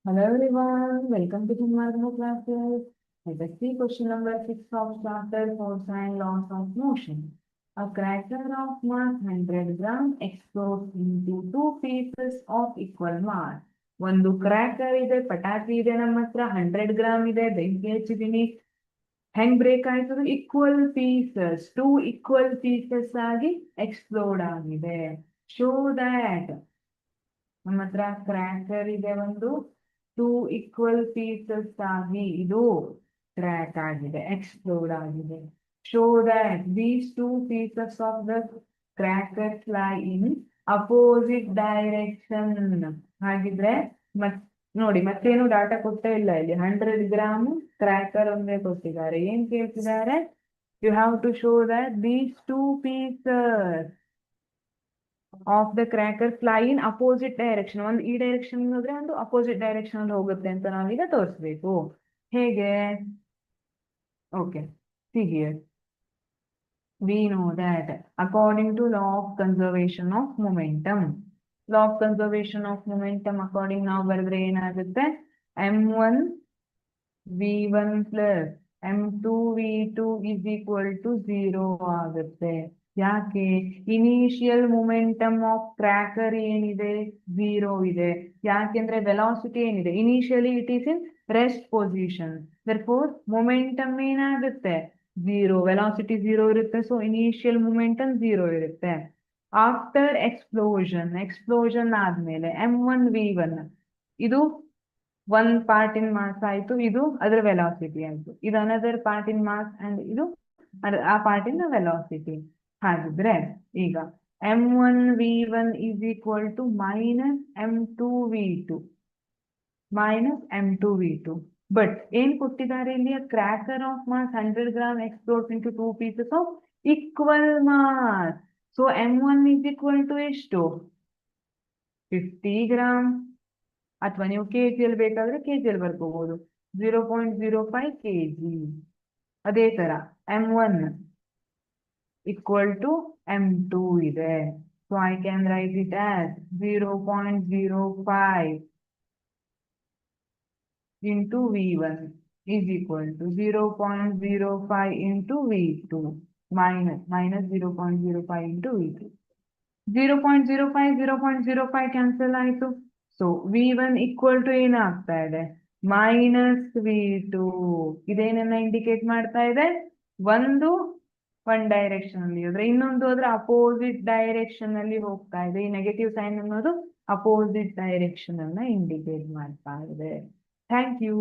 Hello everyone, welcome to Marmo classes. Let us see question number 6 of chapter Force and Laws of Motion. A cracker of mass 100 gram explodes into two pieces of equal mass. ಒಂದು cracker ಇದೆ, ಪಟಾಕಿ ಇದೆ, ನಮ್ಮ ಹತ್ರ 100 gram ಇದೆ, ಬೆಂಕಿ ಹಚ್ಚಿದೀನಿ. ಹೆಂಗ್ break ಆಯ್ತದ? Equal pieces, two equal pieces ಆಗಿ ಎಕ್ಸ್ಪ್ಲೋಡ್ ಆಗಿದೆ. ಶೋ ದ್ಯಾಟ್ ನಮ್ಮ ಹತ್ರ ಕ್ರ್ಯಾಕರ್ ಇದೆ, ಒಂದು ಟೂ ಈಕ್ವಲ್ ಪೀಸಸ್ ಆಗಿ ಇದು ಕ್ರ್ಯಾಕ್ ಆಗಿದೆ, ಎಕ್ಸ್ಪ್ಲೋಡ್ ಆಗಿದೆ. Show that these two pieces of the cracker fly in opposite direction. ಹಾಗಿದ್ರೆ ನೋಡಿ, ಮತ್ತೇನು ಡಾಟಾ ಕೊಟ್ಟೇ ಇಲ್ಲ ಇಲ್ಲಿ. 100 ಗ್ರಾಮ್ ಕ್ರ್ಯಾಕರ್ ಒಂದೇ ಕೊಟ್ಟಿದ್ದಾರೆ. ಏನ್ ಕೇಳ್ತಿದ್ದಾರೆ? You have to show that these two pieces of the cracker fly in opposite direction. ಒಂದು ಈ ಡೈರೆಕ್ಷನ್ ಹೋದ್ರೆ ಒಂದು ಅಪೋಸಿಟ್ ಡೈರೆಕ್ಷನ್ ಅಲ್ಲಿ ಹೋಗುತ್ತೆ ಅಂತ ನಾವೀಗ ತೋರಿಸ್ಬೇಕು. ಹೇಗೆ? Okay, see here. We know that according to law of conservation of momentum, law of conservation of momentum according ನಾವು ಬರೆದ್ರೆ ಏನಾಗುತ್ತೆ? m1 v1 plus m2 v2 is equal to 0 ಆಗುತ್ತೆ. ಯಾಕೆ? ಇನಿಷಿಯಲ್ ಮೊಮೆಂಟಮ್ ಆಫ್ ಕ್ರ್ಯಾಕರ್ ಏನಿದೆ? 0 ಇದೆ. ಯಾಕೆಂದ್ರೆ velocity ಏನಿದೆ? Initially it is in rest position. therefore momentum ಏನಾಗುತ್ತೆ? 0. ವೆಲಾಸಿಟಿ 0 ಇರುತ್ತೆ, ಸೊ ಇನಿಷಿಯಲ್ ಮೊಮೆಂಟಮ್ 0 ಇರುತ್ತೆ. ಆಫ್ಟರ್ ಎಕ್ಸ್ಪ್ಲೋಷನ್ ಆದ್ಮೇಲೆ m1 v1 ಇದು one part in mass ಆಯ್ತು, ಇದು ಅದರ ವೆಲಾಸಿಟಿ ಆಯ್ತು. ಇದು another part in mass and ಇದು ಆ ಪಾರ್ಟ್ ಇನ್ ವೆಲಾಸಿಟಿ. ಹಾಗಿದ್ರೆ ಈಗ m1 v1 is equal to minus m2 v2 but ಏನ್ ಕೊಟ್ಟಿದ್ದಾರೆ ಇಲ್ಲಿ? Cracker of mass 100 gram explodes into two pieces of equal mass. So m1 is equal to ಎಷ್ಟು? 50 gram. ಅಥವಾ ನೀವು ಕೆಜಿಯಲ್ಲಿ ಬೇಕಾದ್ರೆ ಕೆಜಿಯಲ್ಲಿ ಬರ್ಕೋಬಹುದು, 0.05 kg. ಅದೇ ತರ m1 equal to m2 ಇದೆ. So I can write it as 0.05 into v1 is equal to 0.05 into v2 minus 0.05 into v2. 0.05 cancel ಆಯ್ತು. So v1 equal to ಏನಾಗ್ತಾ ಇದೆ? Minus v2. ಇದೇನನ್ನ ಇಂಡಿಕೇಟ್ ಮಾಡ್ತಾ ಇದೆ? ಒಂದು ಒನ್ ಡೈರೆಕ್ಷನ್ ಅಲ್ಲಿ ಹೋದ್ರೆ, ಇನ್ನೊಂದು ಹೋದ್ರೆ ಅಪೋಸಿಟ್ ಡೈರೆಕ್ಷನ್ ಅಲ್ಲಿ ಹೋಗ್ತಾ ಇದೆ. ಈ ನೆಗೆಟಿವ್ ಸೈನ್ ಅನ್ನೋದು ಅಪೋಸಿಟ್ ಡೈರೆಕ್ಷನ್ ಅನ್ನ ಇಂಡಿಕೇಟ್ ಮಾಡ್ತಾ ಇದೆ. Thank you.